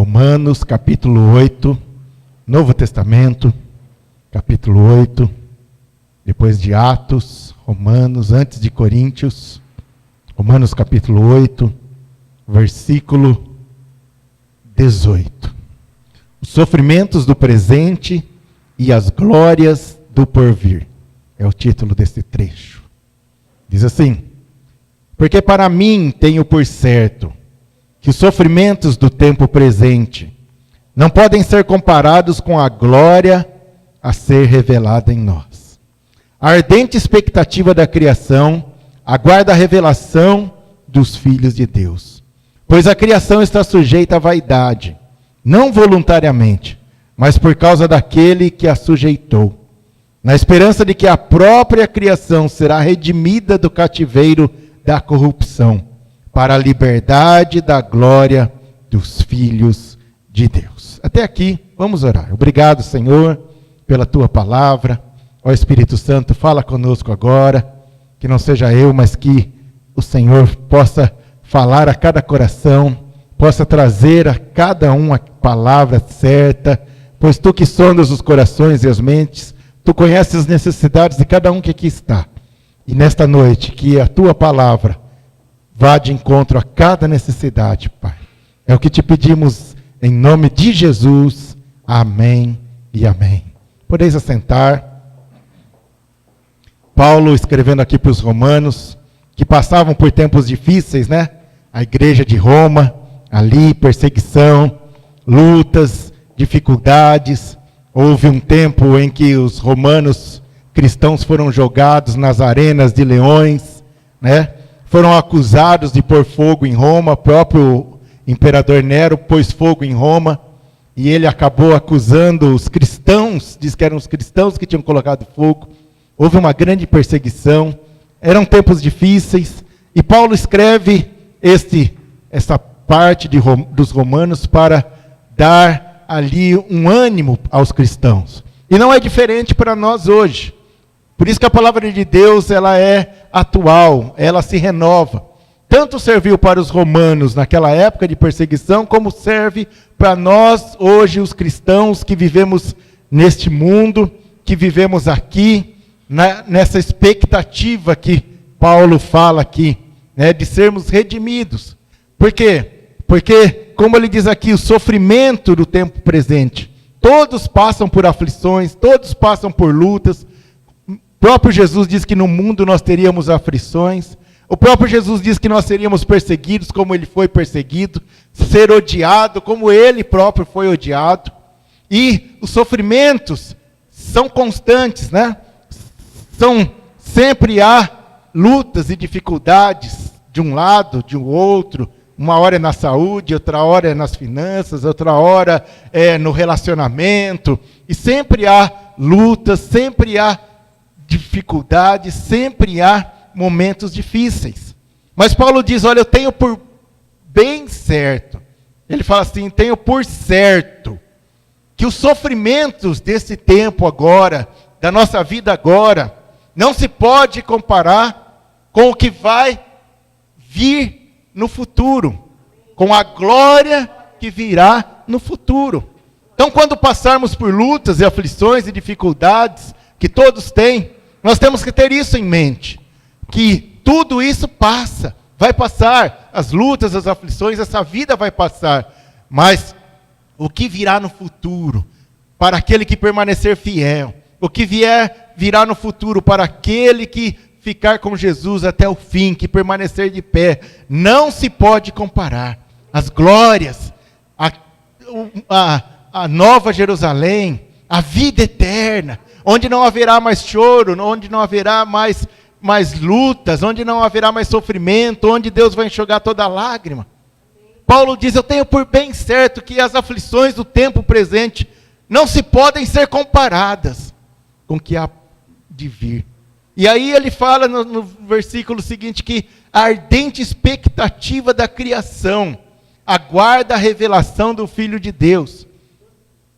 Romanos, capítulo 8, Novo Testamento, capítulo 8, depois de Atos, Romanos, antes de Coríntios, Romanos capítulo 8, versículo 18. Os sofrimentos do presente e as glórias do porvir. É o título desse trecho. Diz assim: porque para mim tenho por certo que os sofrimentos do tempo presente não podem ser comparados com a glória a ser revelada em nós. A ardente expectativa da criação aguarda a revelação dos filhos de Deus. Pois a criação está sujeita à vaidade, não voluntariamente, mas por causa daquele que a sujeitou, na esperança de que a própria criação será redimida do cativeiro da corrupção, para a liberdade da glória dos filhos de Deus. Até aqui, vamos orar. Obrigado, Senhor, pela Tua palavra. Ó Espírito Santo, fala conosco agora, que não seja eu, mas que o Senhor possa falar a cada coração, possa trazer a cada um a palavra certa, pois Tu que sondas os corações e as mentes, Tu conheces as necessidades de cada um que aqui está. E nesta noite, que a Tua palavra vá de encontro a cada necessidade, Pai. É o que te pedimos em nome de Jesus. Amém e amém. Podeis assentar. Paulo escrevendo aqui para os romanos, que passavam por tempos difíceis, né? A igreja de Roma, ali, perseguição, lutas, dificuldades. Houve um tempo em que os romanos cristãos foram jogados nas arenas de leões, né? Foram acusados de pôr fogo em Roma. O próprio imperador Nero pôs fogo em Roma, e ele acabou acusando os cristãos, diz que eram os cristãos que tinham colocado fogo. Houve uma grande perseguição, eram tempos difíceis, e Paulo escreve essa parte dos romanos para dar ali um ânimo aos cristãos. E não é diferente para nós hoje. Por isso que a palavra de Deus, ela é atual, ela se renova. Tanto serviu para os romanos naquela época de perseguição, como serve para nós hoje, os cristãos que vivemos neste mundo, que vivemos aqui, nessa expectativa que Paulo fala aqui, né, de sermos redimidos. Por quê? Porque, como ele diz aqui, o sofrimento do tempo presente. Todos passam por aflições, todos passam por lutas. O próprio Jesus diz que no mundo nós teríamos aflições. O próprio Jesus diz que nós seríamos perseguidos como ele foi perseguido, ser odiado como ele próprio foi odiado. E os sofrimentos são constantes, né? Sempre há lutas e dificuldades de um lado, de um outro. Uma hora é na saúde, outra hora é nas finanças, outra hora é no relacionamento. E sempre há lutas, sempre há dificuldades, sempre há momentos difíceis. Mas Paulo diz, olha, eu tenho por bem certo. Ele fala assim, tenho por certo que os sofrimentos desse tempo agora, da nossa vida agora, não se pode comparar com o que vai vir no futuro, com a glória que virá no futuro. Então, quando passarmos por lutas e aflições e dificuldades, que todos têm, nós temos que ter isso em mente, que tudo isso passa, vai passar, as lutas, as aflições, essa vida vai passar, mas o que virá no futuro, para aquele que permanecer fiel, o que virá no futuro para aquele que ficar com Jesus até o fim, que permanecer de pé, não se pode comparar. As glórias, a nova Jerusalém, a vida eterna, onde não haverá mais choro, onde não haverá mais lutas, onde não haverá mais sofrimento, onde Deus vai enxugar toda lágrima. Paulo diz, eu tenho por bem certo que as aflições do tempo presente não se podem ser comparadas com o que há de vir. E aí ele fala no versículo seguinte que a ardente expectativa da criação aguarda a revelação do Filho de Deus,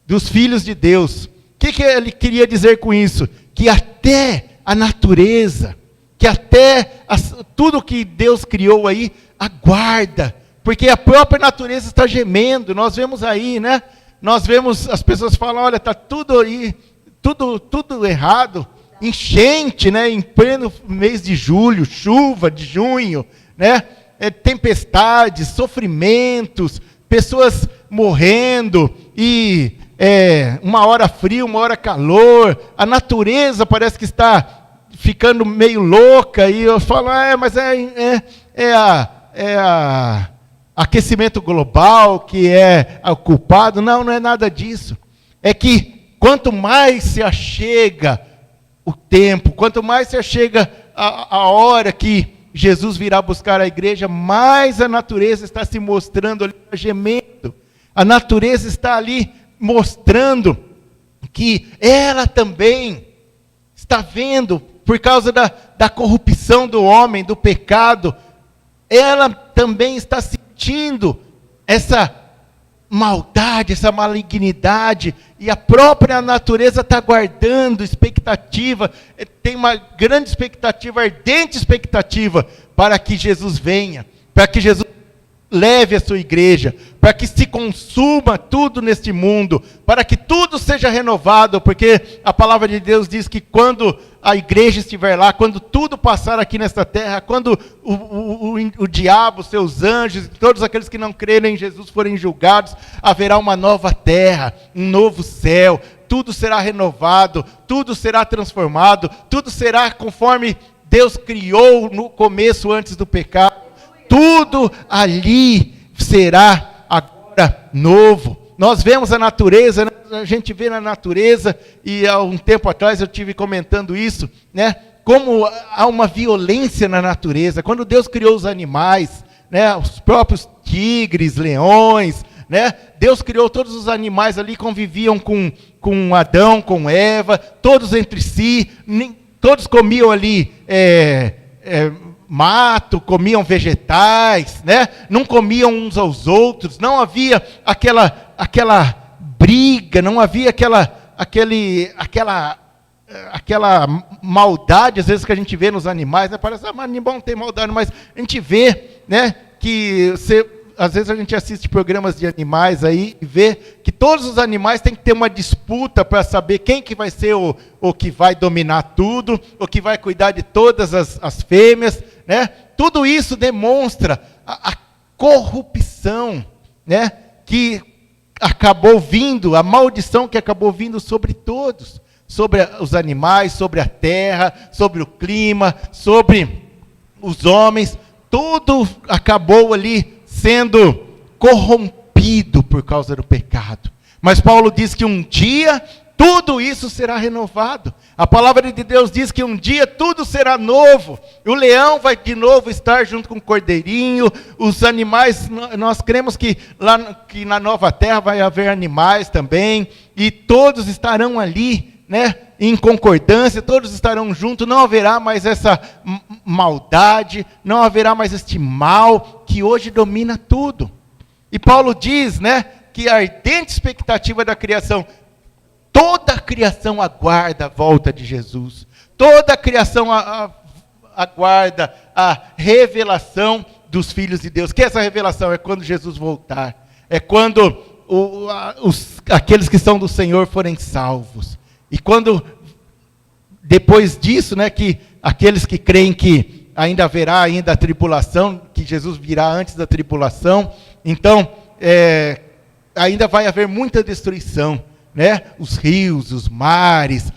dos filhos de Deus. O que ele queria dizer com isso? Que até a natureza, que até tudo que Deus criou aí, aguarda porque a própria natureza está gemendo. Nós vemos aí, né? Nós vemos, as pessoas falam, olha, está tudo aí, tudo errado. Enchente, né? Em pleno mês de julho, chuva de junho, né? Tempestades, sofrimentos, pessoas morrendo, e uma hora frio, uma hora calor. A natureza parece que está ficando meio louca, e eu falo, mas aquecimento global que é o culpado. Não é nada disso. É que quanto mais se achega o tempo, quanto mais se achega a hora que Jesus virá buscar a igreja, mais a natureza está se mostrando ali, gemendo. A natureza está ali mostrando que ela também está vendo, por causa da corrupção do homem, do pecado, ela também está sentindo essa maldade, essa malignidade, e a própria natureza está guardando expectativa, tem uma grande expectativa, ardente expectativa, para que Jesus venha, para que Jesus leve a sua igreja, para que se consuma tudo neste mundo, para que tudo seja renovado, porque a palavra de Deus diz que quando a igreja estiver lá, quando tudo passar aqui nesta terra, quando o diabo, seus anjos, todos aqueles que não crerem em Jesus forem julgados, haverá uma nova terra, um novo céu, tudo será renovado, tudo será transformado, tudo será conforme Deus criou no começo, antes do pecado. Tudo ali será agora novo. Nós vemos a natureza, né? A gente vê na natureza, e há um tempo atrás eu estive comentando isso, né? Como há uma violência na natureza. Quando Deus criou os animais, né? Os próprios tigres, leões, né? Deus criou todos os animais ali, conviviam com Adão, com Eva, todos entre si, todos comiam ali mato, comiam vegetais, né? Não comiam uns aos outros, não havia aquela briga, não havia aquela maldade, às vezes, que a gente vê nos animais, né? Parece, mas animal não tem maldade, mas a gente vê, né, que às vezes a gente assiste programas de animais aí e vê que todos os animais têm que ter uma disputa para saber quem que vai ser o que vai dominar tudo, o que vai cuidar de todas as fêmeas, né? Tudo isso demonstra a corrupção, né, que acabou vindo, a maldição que acabou vindo sobre todos, sobre os animais, sobre a terra, sobre o clima, sobre os homens. Tudo acabou ali sendo corrompido por causa do pecado. Mas Paulo diz que um dia tudo isso será renovado. A palavra de Deus diz que um dia tudo será novo. O leão vai de novo estar junto com o cordeirinho. Os animais, nós cremos que na nova terra vai haver animais também. E todos estarão ali, né, em concordância, todos estarão juntos. Não haverá mais essa maldade, não haverá mais este mal que hoje domina tudo. E Paulo diz, né, que a ardente expectativa da criação, toda a criação aguarda a volta de Jesus. Toda a criação aguarda a revelação dos filhos de Deus. Que essa revelação é quando Jesus voltar. É quando aqueles que são do Senhor forem salvos. E quando, depois disso, né, que aqueles que creem que ainda haverá ainda a tribulação, que Jesus virá antes da tribulação, então, ainda vai haver muita destruição, né? Os rios, os mares,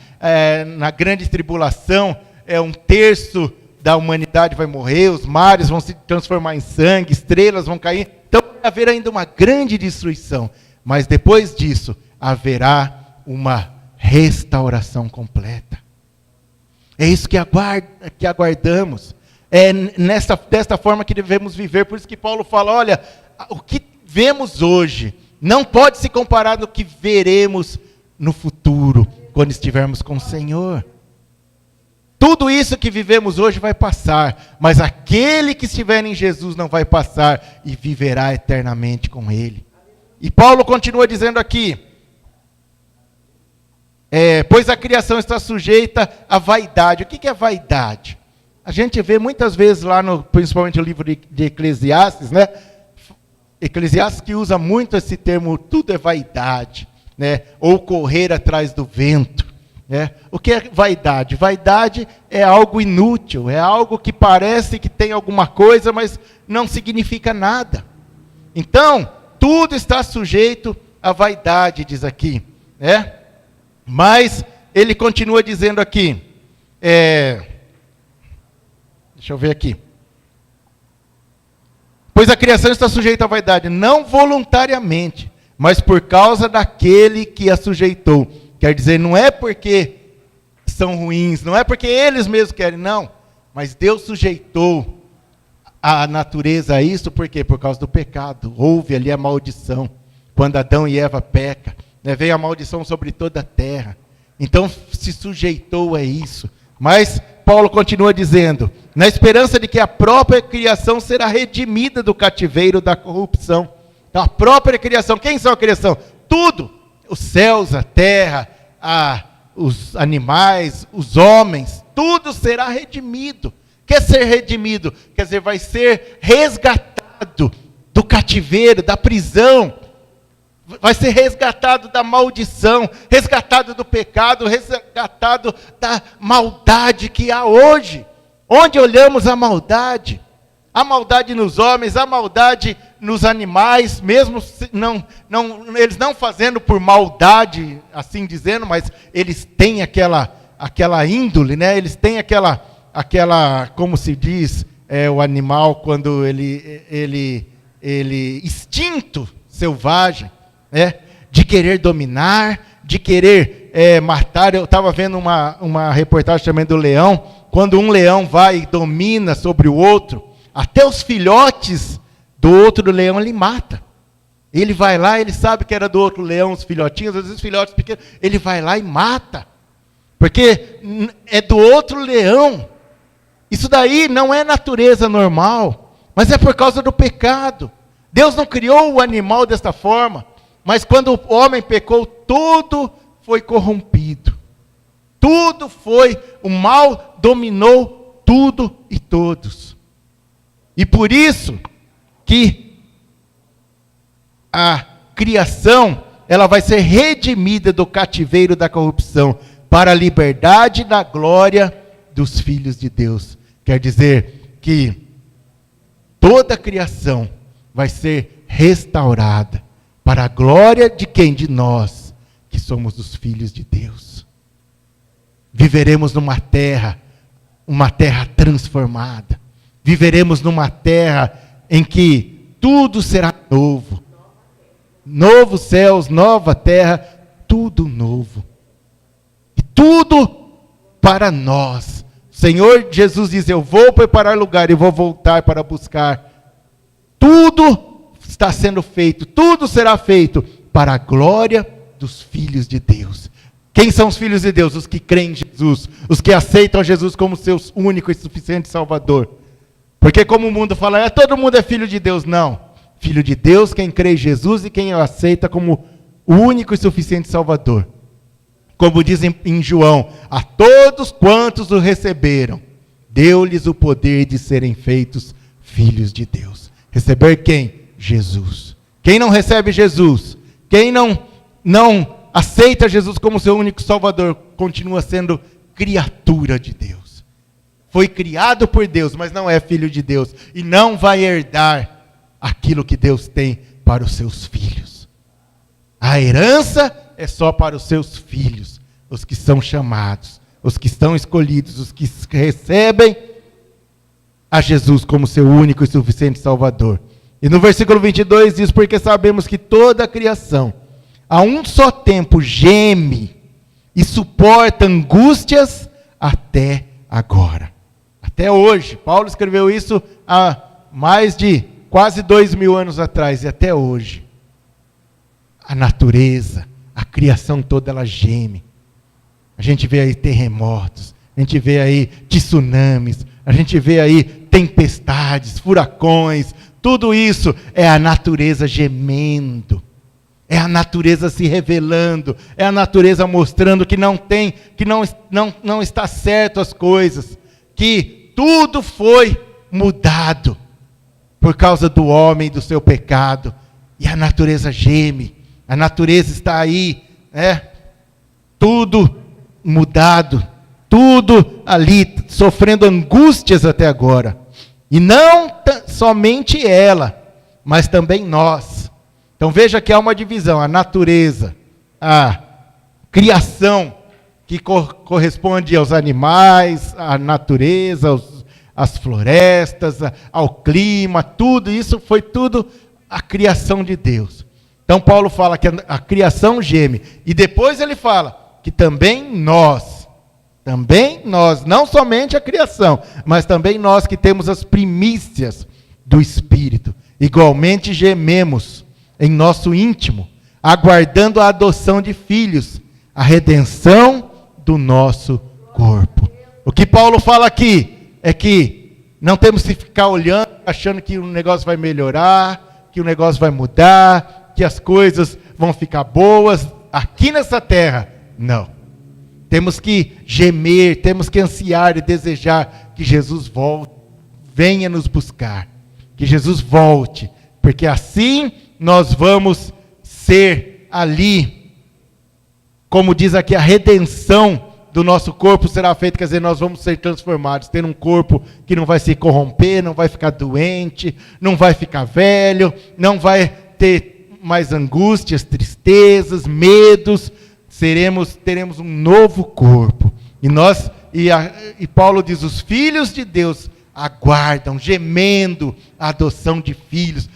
na grande tribulação, 1/3 da humanidade vai morrer, os mares vão se transformar em sangue, estrelas vão cair, então vai haver ainda uma grande destruição, mas depois disso, haverá uma restauração completa. É isso que aguardamos. É desta forma que devemos viver. Por isso que Paulo fala, olha, o que vemos hoje não pode se comparar no que veremos no futuro, quando estivermos com o Senhor. Tudo isso que vivemos hoje vai passar, mas aquele que estiver em Jesus não vai passar e viverá eternamente com Ele. E Paulo continua dizendo aqui, pois a criação está sujeita à vaidade. O que é vaidade? A gente vê muitas vezes lá, principalmente no livro de Eclesiastes, né, Eclesiastes que usa muito esse termo, tudo é vaidade, né? Ou correr atrás do vento. Né? O que é vaidade? Vaidade é algo inútil, é algo que parece que tem alguma coisa, mas não significa nada. Então, tudo está sujeito à vaidade, diz aqui. Né? Mas ele continua dizendo aqui, deixa eu ver aqui. Pois a criação está sujeita à vaidade, não voluntariamente, mas por causa daquele que a sujeitou. Quer dizer, não é porque são ruins, não é porque eles mesmos querem, não. Mas Deus sujeitou a natureza a isso, por quê? Por causa do pecado. Houve ali a maldição. Quando Adão e Eva pecam, né, veio a maldição sobre toda a terra. Então se sujeitou a isso. Mas Paulo continua dizendo, na esperança de que a própria criação será redimida do cativeiro da corrupção. Então, a própria criação, quem são a criação? Tudo, os céus, a terra, os animais, os homens, tudo será redimido. Quer ser redimido? Quer dizer, vai ser resgatado do cativeiro, da prisão, vai ser resgatado da maldição, resgatado do pecado, resgatado da maldade que há hoje. Onde olhamos a maldade nos homens, a maldade nos animais, mesmo eles não fazendo por maldade, assim dizendo, mas eles têm aquela índole, né? Eles têm aquela, como se diz, o animal quando ele instinto selvagem, né? De querer dominar, de querer matar. Eu estava vendo uma reportagem também do leão, quando um leão vai e domina sobre o outro, até os filhotes do outro leão ele mata. Ele vai lá, ele sabe que era do outro leão, os filhotinhos, às vezes os filhotes pequenos, ele vai lá e mata. Porque é do outro leão. Isso daí não é natureza normal, mas é por causa do pecado. Deus não criou o animal desta forma, mas quando o homem pecou, tudo foi corrompido. O mal dominou tudo e todos. E por isso que a criação, ela vai ser redimida do cativeiro da corrupção, para a liberdade da glória dos filhos de Deus. Quer dizer que toda a criação vai ser restaurada, para a glória de quem? De nós, que somos os filhos de Deus. Viveremos numa terra transformada. Viveremos numa terra em que tudo será novo. Novos céus, nova terra, tudo novo. E tudo para nós. O Senhor Jesus diz, eu vou preparar lugar e vou voltar para buscar. Tudo está sendo feito, tudo será feito para a glória dos filhos de Deus. Quem são os filhos de Deus? Os que creem em Jesus, os que aceitam Jesus como seu único e suficiente Salvador. Porque como o mundo fala, todo mundo é filho de Deus. Não. Filho de Deus, quem crê em Jesus e quem o aceita como o único e suficiente Salvador. Como diz em João, a todos quantos o receberam, deu-lhes o poder de serem feitos filhos de Deus. Receber quem? Jesus. Quem não recebe Jesus, quem não aceita Jesus como seu único Salvador, continua sendo criatura de Deus. Foi criado por Deus, mas não é filho de Deus. E não vai herdar aquilo que Deus tem para os seus filhos. A herança é só para os seus filhos, os que são chamados, os que estão escolhidos, os que recebem a Jesus como seu único e suficiente Salvador. E no versículo 22 diz, porque sabemos que toda a criação, a um só tempo, geme e suporta angústias até agora. Até hoje. Paulo escreveu isso há mais de quase 2000 anos atrás, e até hoje. A natureza, a criação toda, ela geme. A gente vê aí terremotos, a gente vê aí tsunamis, a gente vê aí tempestades, furacões, tudo isso é a natureza gemendo. É a natureza se revelando, é a natureza mostrando que não está certo as coisas, que tudo foi mudado. por causa do homem e do seu pecado. E a natureza geme, a natureza está aí, tudo mudado, tudo ali, sofrendo angústias até agora. E não somente ela, mas também nós. Então veja que há uma divisão, a natureza, a criação, que corresponde aos animais, à natureza, às florestas, ao clima, tudo isso foi tudo a criação de Deus. Então Paulo fala que a criação geme, e depois ele fala que também nós, não somente a criação, mas também nós que temos as primícias do Espírito, igualmente gememos em nosso íntimo, aguardando a adoção de filhos, a redenção do nosso corpo. O que Paulo fala aqui é que não temos que ficar olhando, achando que o negócio vai melhorar, que o negócio vai mudar, que as coisas vão ficar boas aqui nessa terra. Não. Temos que gemer, temos que ansiar e desejar que Jesus volte, venha nos buscar, que Jesus volte, porque assim nós vamos ser ali, como diz aqui, a redenção do nosso corpo será feita, quer dizer, nós vamos ser transformados, ter um corpo que não vai se corromper, não vai ficar doente, não vai ficar velho, não vai ter mais angústias, tristezas, medos, teremos um novo corpo. E Paulo diz, os filhos de Deus aguardam, gemendo a adoção de filhos,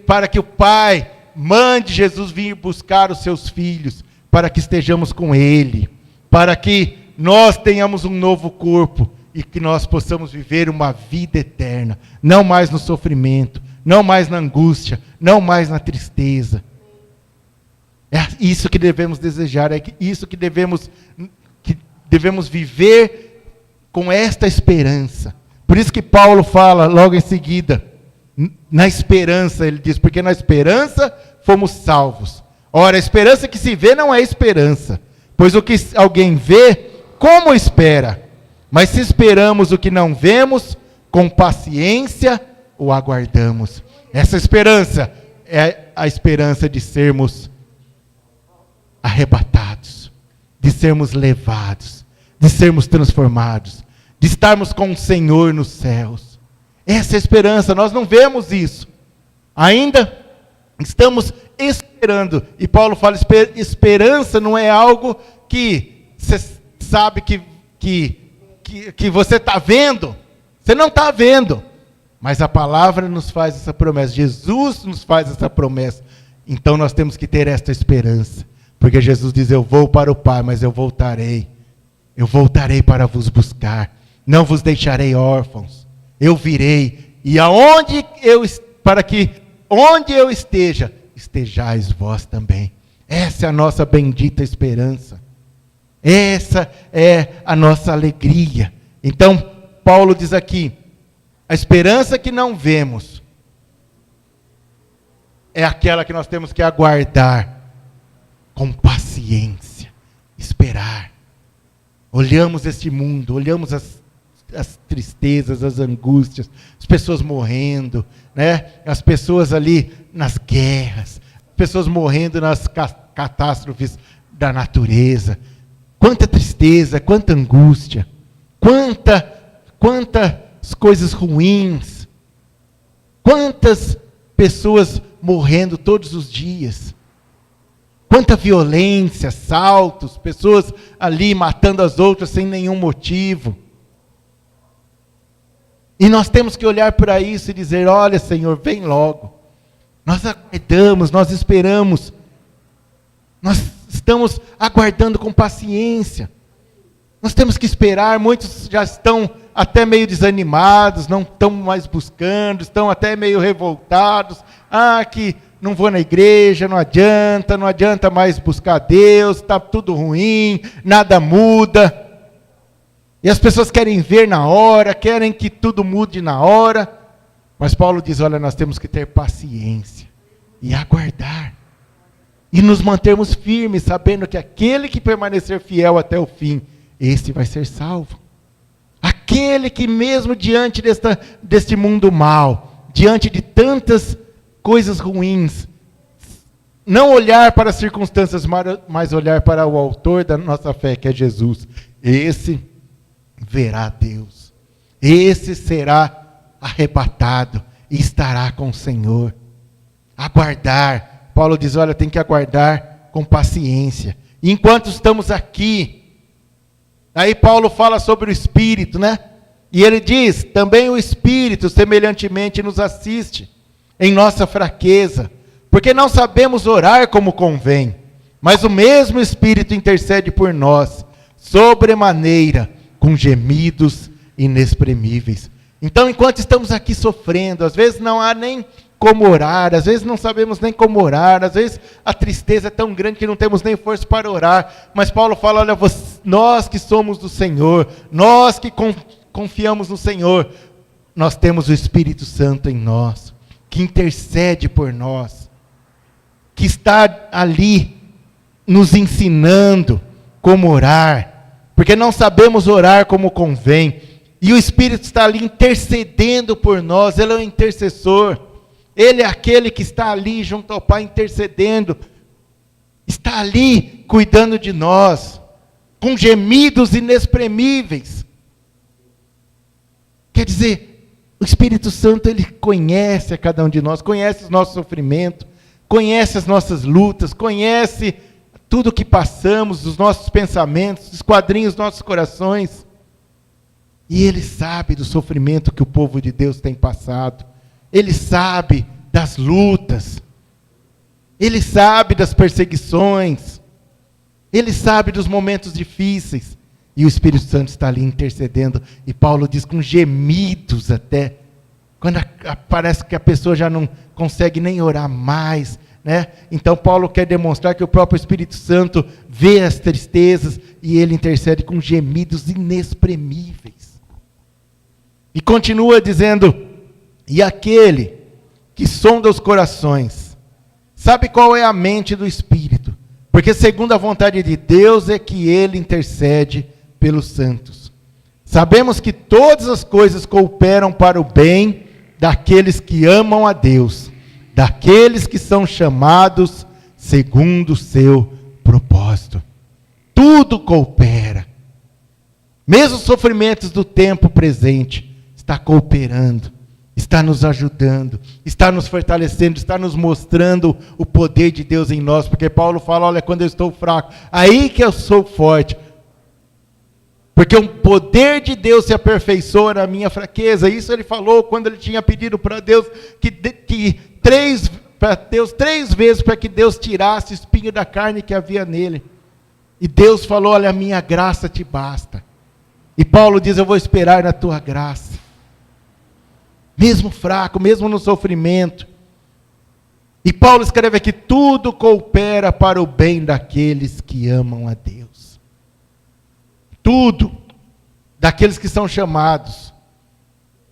para que o Pai mande Jesus vir buscar os seus filhos, para que estejamos com Ele, para que nós tenhamos um novo corpo e que nós possamos viver uma vida eterna, não mais no sofrimento, não mais na angústia, não mais na tristeza. É isso que devemos desejar, é isso que devemos viver com esta esperança. Por isso que Paulo fala logo em seguida, na esperança, ele diz, porque na esperança fomos salvos. Ora, a esperança que se vê não é esperança, pois o que alguém vê, como espera? Mas se esperamos o que não vemos, com paciência o aguardamos. Essa esperança é a esperança de sermos arrebatados, de sermos levados, de sermos transformados, de estarmos com o Senhor nos céus. Essa é a esperança, nós não vemos isso. Ainda estamos esperando. E Paulo fala, esperança não é algo que você sabe que você está vendo. Você não está vendo. Mas a palavra nos faz essa promessa. Jesus nos faz essa promessa. Então nós temos que ter esta esperança. Porque Jesus diz, eu vou para o Pai, mas eu voltarei. Eu voltarei para vos buscar. Não vos deixarei órfãos. Eu virei. E para que onde eu esteja, estejais vós também. Essa é a nossa bendita esperança. Essa é a nossa alegria. Então, Paulo diz aqui, a esperança que não vemos é aquela que nós temos que aguardar com paciência, esperar. Olhamos este mundo, olhamos as tristezas, as angústias, as pessoas morrendo, as pessoas ali nas guerras, pessoas morrendo nas catástrofes da natureza. Quanta tristeza, quanta angústia, quantas coisas ruins, quantas pessoas morrendo todos os dias, quanta violência, assaltos, pessoas ali matando as outras sem nenhum motivo. E nós temos que olhar para isso e dizer, olha Senhor, vem logo. Nós aguardamos, nós esperamos, nós estamos aguardando com paciência. Nós temos que esperar, muitos já estão até meio desanimados, não estão mais buscando, estão até meio revoltados. Que não vou na igreja, não adianta mais buscar Deus, está tudo ruim, nada muda. E as pessoas querem ver na hora, querem que tudo mude na hora. Mas Paulo diz, olha, nós temos que ter paciência e aguardar. E nos mantermos firmes, sabendo que aquele que permanecer fiel até o fim, esse vai ser salvo. Aquele que mesmo diante deste mundo mal, diante de tantas coisas ruins, não olhar para as circunstâncias, mas olhar para o autor da nossa fé, que é Jesus. Esse verá Deus. Esse será arrebatado e estará com o Senhor. Aguardar. Paulo diz, olha, tem que aguardar com paciência. E enquanto estamos aqui, aí Paulo fala sobre o Espírito, né? E ele diz, também o Espírito semelhantemente nos assiste em nossa fraqueza, porque não sabemos orar como convém, mas o mesmo Espírito intercede por nós, sobremaneira, com gemidos inexprimíveis. Então, enquanto estamos aqui sofrendo, às vezes não há nem como orar, às vezes não sabemos nem como orar, às vezes a tristeza é tão grande que não temos nem força para orar, mas Paulo fala, olha, nós que somos do Senhor, nós que confiamos no Senhor, nós temos o Espírito Santo em nós, que intercede por nós, que está ali nos ensinando como orar, porque não sabemos orar como convém, e o Espírito está ali intercedendo por nós, Ele é o intercessor, Ele é aquele que está ali junto ao Pai intercedendo, está ali cuidando de nós, com gemidos inexprimíveis. Quer dizer, o Espírito Santo, Ele conhece a cada um de nós, conhece os nossos sofrimentos, conhece as nossas lutas, conhece tudo o que passamos, os nossos pensamentos, esquadrinha os nossos corações. E Ele sabe do sofrimento que o povo de Deus tem passado. Ele sabe das lutas. Ele sabe das perseguições. Ele sabe dos momentos difíceis. E o Espírito Santo está ali intercedendo. E Paulo diz com gemidos até. Quando parece que a pessoa já não consegue nem orar mais, né? Então Paulo quer demonstrar que o próprio Espírito Santo vê as tristezas e ele intercede com gemidos inexprimíveis. E continua dizendo, e aquele que sonda os corações, sabe qual é a mente do Espírito, porque segundo a vontade de Deus é que ele intercede pelos santos. Sabemos que todas as coisas cooperam para o bem daqueles que amam a Deus, daqueles que são chamados segundo o seu propósito. Tudo coopera. Mesmo os sofrimentos do tempo presente, está cooperando, está nos ajudando, está nos fortalecendo, está nos mostrando o poder de Deus em nós, porque Paulo fala, olha, quando eu estou fraco, aí que eu sou forte, porque o poder de Deus se aperfeiçoa na minha fraqueza. Isso ele falou quando ele tinha pedido para Deus três vezes para que Deus tirasse o espinho da carne que havia nele. E Deus falou, olha, a minha graça te basta. E Paulo diz, eu vou esperar na tua graça. Mesmo fraco, mesmo no sofrimento. E Paulo escreve aqui, tudo coopera para o bem daqueles que amam a Deus. Tudo, daqueles que são chamados.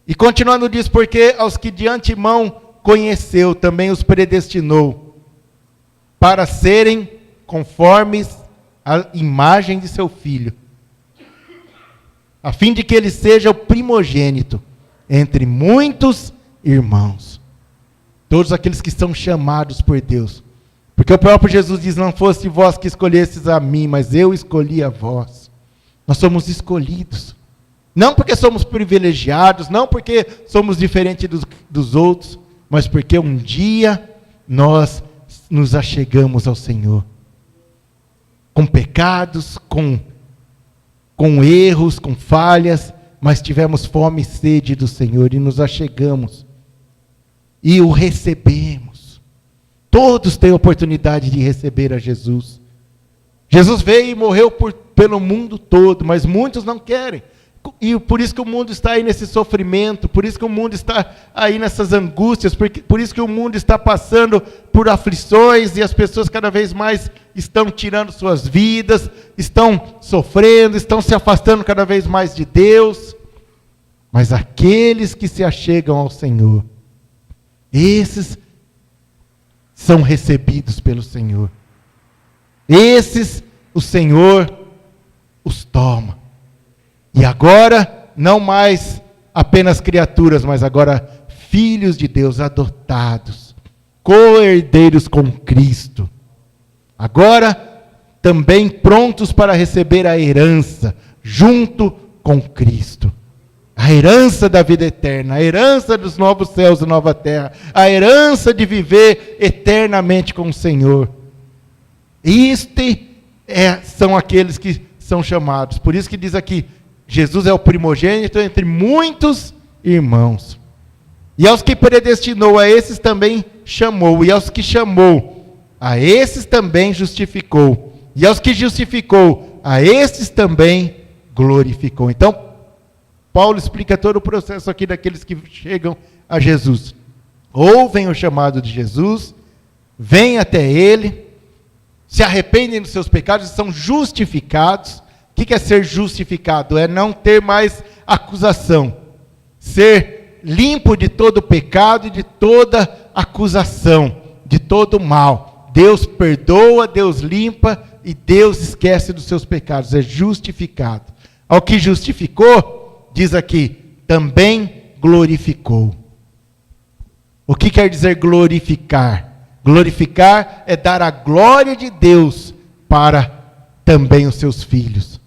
E continuando diz, porque aos que de antemão conheceu, também os predestinou, para serem conformes à imagem de seu Filho, a fim de que ele seja o primogênito entre muitos irmãos. Todos aqueles que são chamados por Deus. Porque o próprio Jesus diz, não fosse vós que escolhesses a mim, mas eu escolhi a vós. Nós somos escolhidos. Não porque somos privilegiados, não porque somos diferentes dos outros, mas porque um dia nós nos achegamos ao Senhor. Com pecados, com erros, com falhas, mas tivemos fome e sede do Senhor e nos achegamos. E o recebemos. Todos têm oportunidade de receber a Jesus. Jesus veio e morreu pelo mundo todo, mas muitos não querem. E por isso que o mundo está aí nesse sofrimento, por isso que o mundo está aí nessas angústias, por isso que o mundo está passando por aflições e as pessoas cada vez mais estão tirando suas vidas, estão sofrendo, estão se afastando cada vez mais de Deus. Mas aqueles que se achegam ao Senhor, esses são recebidos pelo Senhor. Esses o Senhor os toma. E agora, não mais apenas criaturas, mas agora filhos de Deus, adotados, co-herdeiros com Cristo. Agora, também prontos para receber a herança, junto com Cristo. A herança da vida eterna, a herança dos novos céus e nova terra, a herança de viver eternamente com o Senhor. São aqueles que são chamados. Por isso que diz aqui, Jesus é o primogênito entre muitos irmãos. E aos que predestinou, a esses também chamou. E aos que chamou, a esses também justificou. E aos que justificou, a esses também glorificou. Então, Paulo explica todo o processo aqui daqueles que chegam a Jesus. Ouvem o chamado de Jesus, vêm até Ele, se arrependem dos seus pecados e são justificados. O que é ser justificado? É não ter mais acusação. Ser limpo de todo pecado e de toda acusação, de todo mal. Deus perdoa, Deus limpa e Deus esquece dos seus pecados. É justificado. Ao que justificou, diz aqui, também glorificou. O que quer dizer glorificar? Glorificar é dar a glória de Deus para também os seus filhos.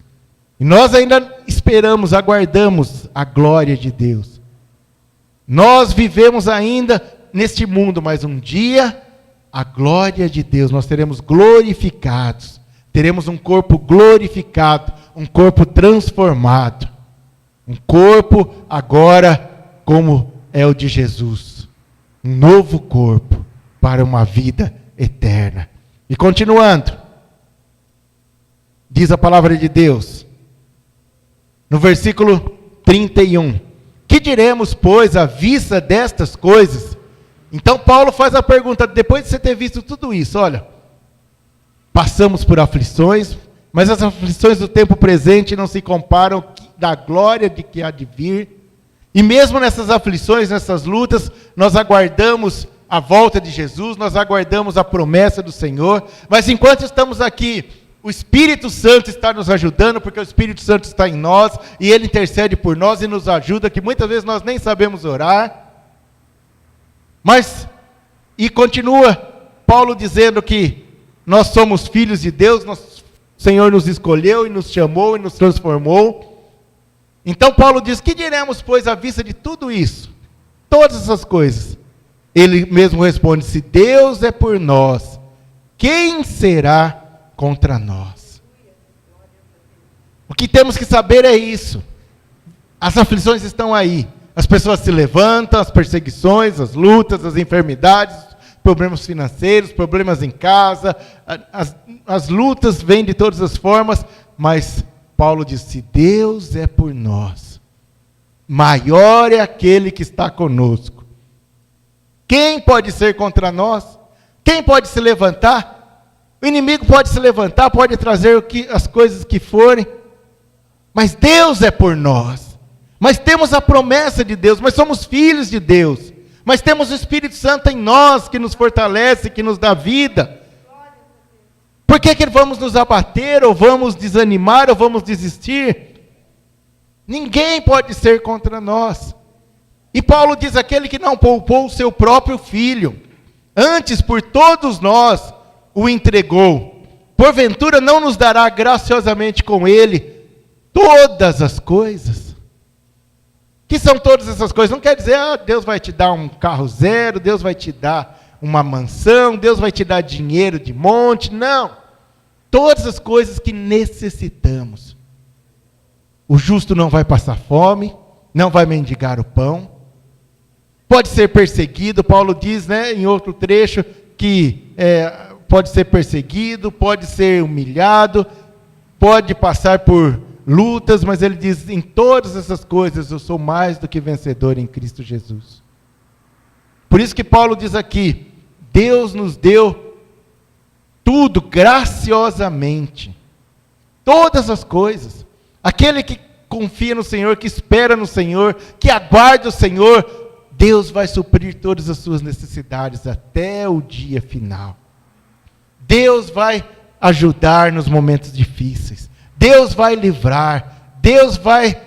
E nós ainda esperamos, aguardamos a glória de Deus. Nós vivemos ainda neste mundo, mas um dia a glória de Deus, nós seremos glorificados. Teremos um corpo glorificado, um corpo transformado. Um corpo agora como é o de Jesus. Um novo corpo para uma vida eterna. E continuando, diz a palavra de Deus, no versículo 31. Que diremos, pois, à vista destas coisas? Então Paulo faz a pergunta, depois de você ter visto tudo isso, olha, passamos por aflições, mas as aflições do tempo presente não se comparam da glória de que há de vir. E mesmo nessas aflições, nessas lutas, nós aguardamos a volta de Jesus, nós aguardamos a promessa do Senhor. Mas enquanto estamos aqui, o Espírito Santo está nos ajudando, porque o Espírito Santo está em nós, e Ele intercede por nós e nos ajuda, que muitas vezes nós nem sabemos orar. E continua Paulo dizendo que nós somos filhos de Deus, o Senhor nos escolheu e nos chamou e nos transformou. Então Paulo diz, que diremos, pois, à vista de tudo isso? Todas essas coisas. Ele mesmo responde, se Deus é por nós, quem será contra nós? O que temos que saber é isso. As aflições estão aí. As pessoas se levantam, as perseguições, as lutas, as enfermidades, problemas financeiros, problemas em casa, as lutas vêm de todas as formas, mas Paulo diz, se Deus é por nós, maior é aquele que está conosco. Quem pode ser contra nós? Quem pode se levantar? O inimigo pode se levantar, pode trazer as coisas que forem, mas Deus é por nós. Mas temos a promessa de Deus, mas somos filhos de Deus. Mas temos o Espírito Santo em nós, que nos fortalece, que nos dá vida. Por que vamos nos abater, ou vamos desanimar, ou vamos desistir? Ninguém pode ser contra nós. E Paulo diz, aquele que não poupou o seu próprio filho, antes por todos nós o entregou, porventura não nos dará graciosamente com ele todas as coisas? Que são todas essas coisas? Não quer dizer, Deus vai te dar um carro zero, Deus vai te dar uma mansão, Deus vai te dar dinheiro de monte, não. Todas as coisas que necessitamos. O justo não vai passar fome, não vai mendigar o pão, pode ser perseguido. Paulo diz, em outro trecho, que pode ser perseguido, pode ser humilhado, pode passar por lutas, mas ele diz, em todas essas coisas eu sou mais do que vencedor em Cristo Jesus. Por isso que Paulo diz aqui, Deus nos deu tudo graciosamente, todas as coisas. Aquele que confia no Senhor, que espera no Senhor, que aguarda o Senhor, Deus vai suprir todas as suas necessidades até o dia final. Deus vai ajudar nos momentos difíceis. Deus vai livrar, Deus vai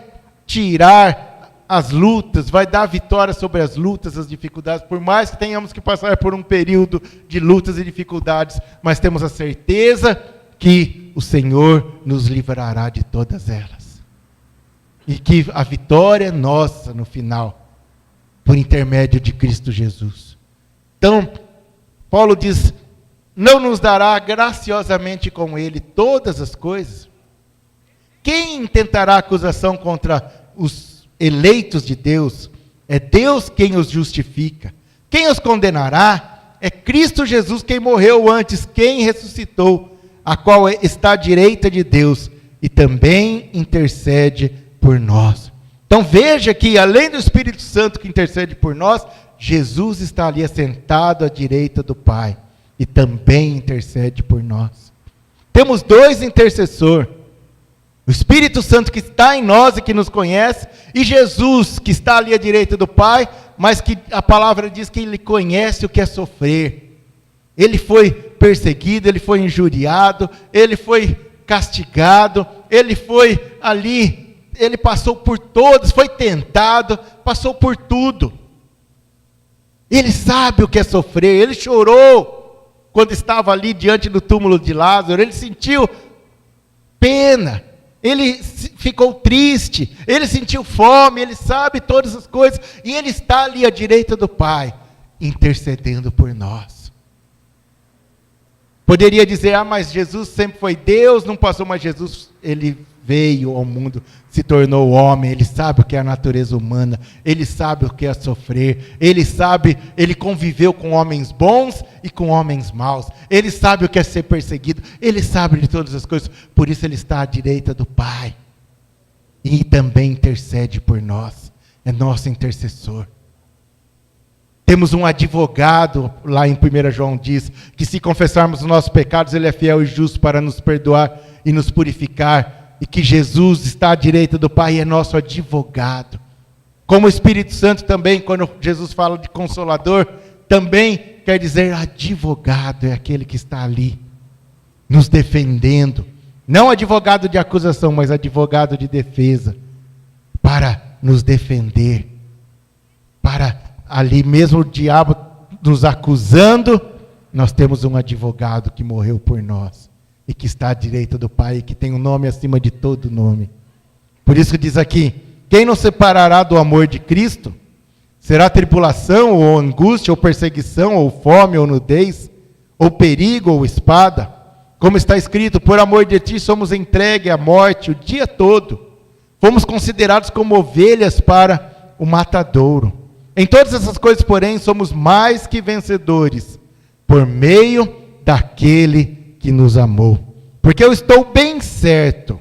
tirar as lutas, vai dar vitória sobre as lutas, as dificuldades, por mais que tenhamos que passar por um período de lutas e dificuldades, mas temos a certeza que o Senhor nos livrará de todas elas. E que a vitória é nossa no final, por intermédio de Cristo Jesus. Então, Paulo diz, não nos dará graciosamente com Ele todas as coisas? Quem intentará acusação contra os eleitos de Deus? É Deus quem os justifica. Quem os condenará? É Cristo Jesus quem morreu antes, quem ressuscitou, a qual está à direita de Deus e também intercede por nós. Então veja que além do Espírito Santo que intercede por nós, Jesus está ali assentado à direita do Pai e também intercede por nós. Temos dois intercessores. O Espírito Santo que está em nós e que nos conhece, e Jesus que está ali à direita do Pai, mas que a palavra diz que Ele conhece o que é sofrer. Ele foi perseguido, Ele foi injuriado, Ele foi castigado, Ele foi ali, Ele passou por todos, foi tentado, passou por tudo. Ele sabe o que é sofrer, Ele chorou quando estava ali diante do túmulo de Lázaro, Ele sentiu pena, Ele ficou triste, Ele sentiu fome, Ele sabe todas as coisas, e Ele está ali à direita do Pai, intercedendo por nós. Poderia dizer, mas Jesus sempre foi Deus, não passou, mas Jesus, Ele veio ao mundo, se tornou homem, Ele sabe o que é a natureza humana, Ele sabe o que é sofrer, Ele sabe, Ele conviveu com homens bons e com homens maus, Ele sabe o que é ser perseguido, Ele sabe de todas as coisas, por isso Ele está à direita do Pai, e também intercede por nós, é nosso intercessor. Temos um advogado, lá em 1 João diz, que se confessarmos os nossos pecados, Ele é fiel e justo para nos perdoar e nos purificar, e que Jesus está à direita do Pai e é nosso advogado. Como o Espírito Santo também, quando Jesus fala de Consolador, também quer dizer advogado, é aquele que está ali, nos defendendo. Não advogado de acusação, mas advogado de defesa, para nos defender, para ali mesmo o diabo nos acusando, nós temos um advogado que morreu por nós, e que está à direita do Pai, e que tem um nome acima de todo nome. Por isso que diz aqui, quem nos separará do amor de Cristo? Será tribulação, ou angústia, ou perseguição, ou fome, ou nudez, ou perigo, ou espada? Como está escrito, por amor de ti somos entregues à morte o dia todo. Fomos considerados como ovelhas para o matadouro. Em todas essas coisas, porém, somos mais que vencedores, por meio daquele que nos amou. Porque eu estou bem certo.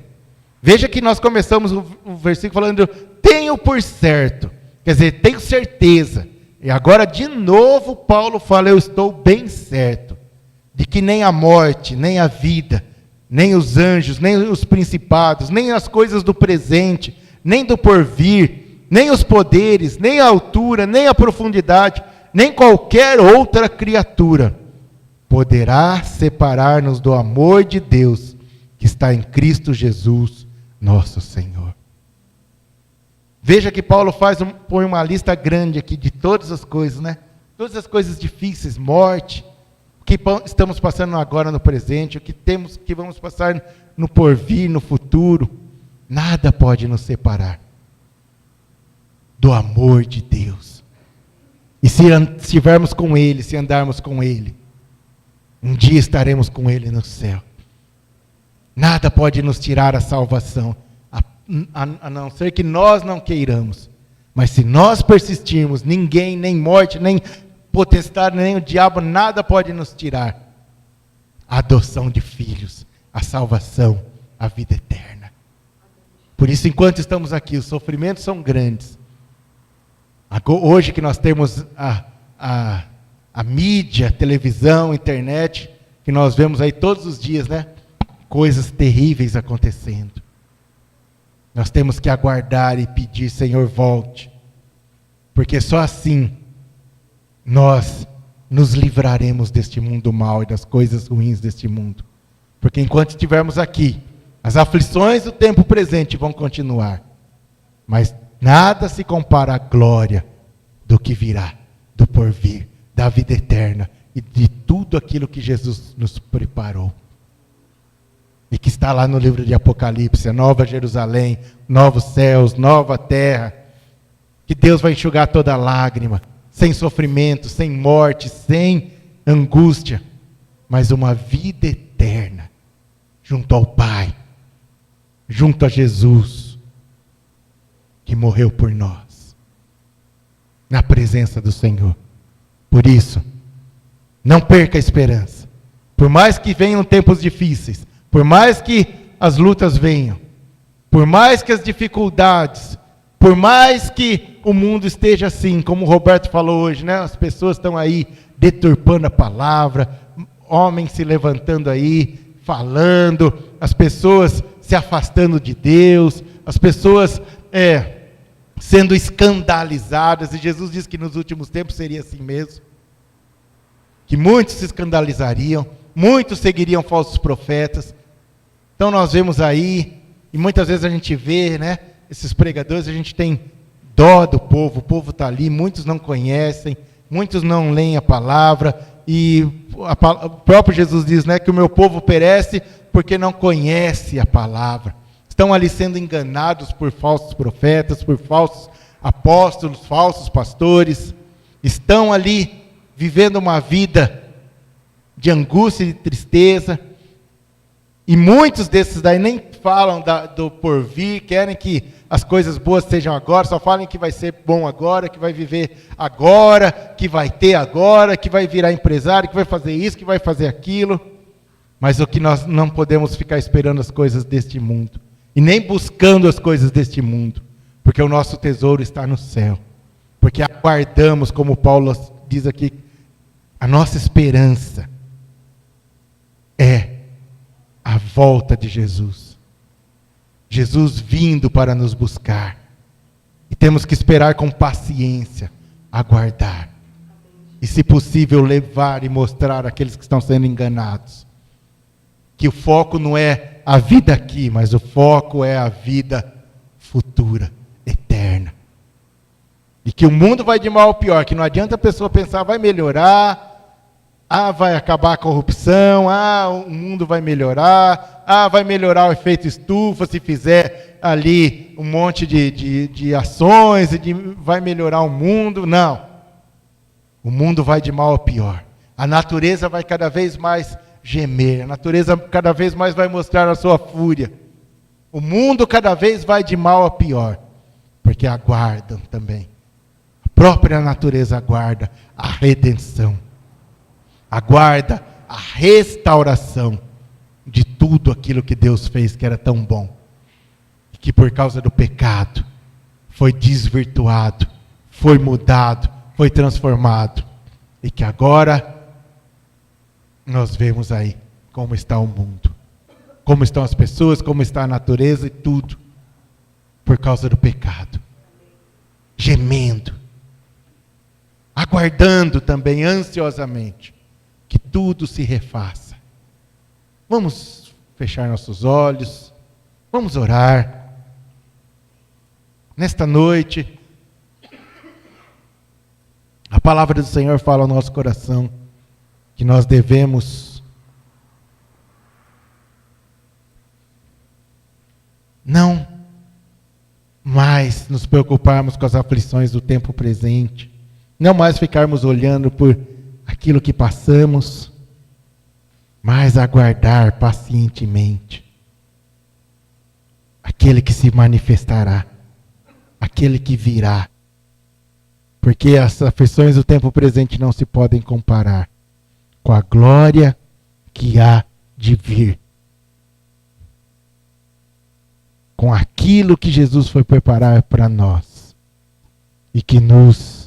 Veja que nós começamos o versículo falando, tenho por certo. Quer dizer, tenho certeza. E agora de novo Paulo fala, eu estou bem certo. De que nem a morte, nem a vida, nem os anjos, nem os principados, nem as coisas do presente, nem do porvir, nem os poderes, nem a altura, nem a profundidade, nem qualquer outra criatura poderá separar-nos do amor de Deus que está em Cristo Jesus, nosso Senhor. Veja que Paulo põe uma lista grande aqui de todas as coisas, né? Todas as coisas difíceis, morte, o que estamos passando agora no presente, o que vamos passar no porvir, no futuro, nada pode nos separar do amor de Deus. E se estivermos com Ele, se andarmos com Ele, um dia estaremos com Ele no céu. Nada pode nos tirar a salvação, a não ser que nós não queiramos. Mas se nós persistirmos, ninguém, nem morte, nem potestade, nem o diabo, nada pode nos tirar a adoção de filhos, a salvação, a vida eterna. Por isso, enquanto estamos aqui, os sofrimentos são grandes. Hoje que nós temos a mídia, a televisão, a internet, que nós vemos aí todos os dias, né? Coisas terríveis acontecendo. Nós temos que aguardar e pedir, Senhor, volte. Porque só assim nós nos livraremos deste mundo mau e das coisas ruins deste mundo. Porque enquanto estivermos aqui, as aflições do tempo presente vão continuar. Mas Nada se compara à glória do que virá, do porvir, da vida eterna e de tudo aquilo que Jesus nos preparou. E que está lá no livro de Apocalipse, a Nova Jerusalém, novos céus, nova terra, que Deus vai enxugar toda lágrima, sem sofrimento, sem morte, sem angústia, mas uma vida eterna, junto ao Pai, junto a Jesus, que morreu por nós, na presença do Senhor. Por isso, não perca a esperança. Por mais que venham tempos difíceis, por mais que as lutas venham, por mais que as dificuldades, por mais que o mundo esteja assim, como o Roberto falou hoje, né? As pessoas estão aí deturpando a palavra, homens se levantando aí, falando, as pessoas se afastando de Deus, as pessoas sendo escandalizadas, e Jesus disse que nos últimos tempos seria assim mesmo, que muitos se escandalizariam, muitos seguiriam falsos profetas. Então nós vemos aí, e muitas vezes a gente vê, né, esses pregadores, a gente tem dó do povo, o povo está ali, muitos não conhecem, muitos não leem a palavra, e o próprio Jesus diz, né, que o meu povo perece porque não conhece a palavra. Estão ali sendo enganados por falsos profetas, por falsos apóstolos, falsos pastores, estão ali vivendo uma vida de angústia e de tristeza, e muitos desses daí nem falam do porvir, querem que as coisas boas sejam agora, só falam que vai ser bom agora, que vai viver agora, que vai ter agora, que vai virar empresário, que vai fazer isso, que vai fazer aquilo. Mas o que nós não podemos ficar esperando as coisas deste mundo, e nem buscando as coisas deste mundo, porque o nosso tesouro está no céu, porque aguardamos, como Paulo diz aqui, a nossa esperança é a volta de Jesus. Jesus vindo para nos buscar. E temos que esperar com paciência, aguardar. E, se possível, levar e mostrar àqueles que estão sendo enganados que o foco não é a vida aqui, mas o foco é a vida futura, eterna. E que o mundo vai de mal a pior, que não adianta a pessoa pensar, vai melhorar, vai acabar a corrupção, o mundo vai melhorar, vai melhorar o efeito estufa, se fizer ali um monte de ações, vai melhorar o mundo. Não. O mundo vai de mal a pior. A natureza vai cada vez mais gemer, a natureza cada vez mais vai mostrar a sua fúria. O mundo cada vez vai de mal a pior, porque aguardam também. A própria natureza aguarda a redenção. Aguarda a restauração de tudo aquilo que Deus fez que era tão bom. E que por causa do pecado foi desvirtuado, foi mudado, foi transformado. E que agora nós vemos aí como está o mundo. Como estão as pessoas, como está a natureza e tudo. Por causa do pecado. Gemendo. Aguardando também ansiosamente que tudo se refaça. Vamos fechar nossos olhos, vamos orar. Nesta noite, a palavra do Senhor fala ao nosso coração que nós devemos não mais nos preocuparmos com as aflições do tempo presente, não mais ficarmos olhando por aquilo que passamos, mas aguardar pacientemente aquele que se manifestará, aquele que virá, porque as aflições do tempo presente não se podem comparar com a glória que há de vir, com aquilo que Jesus foi preparar para nós e que nos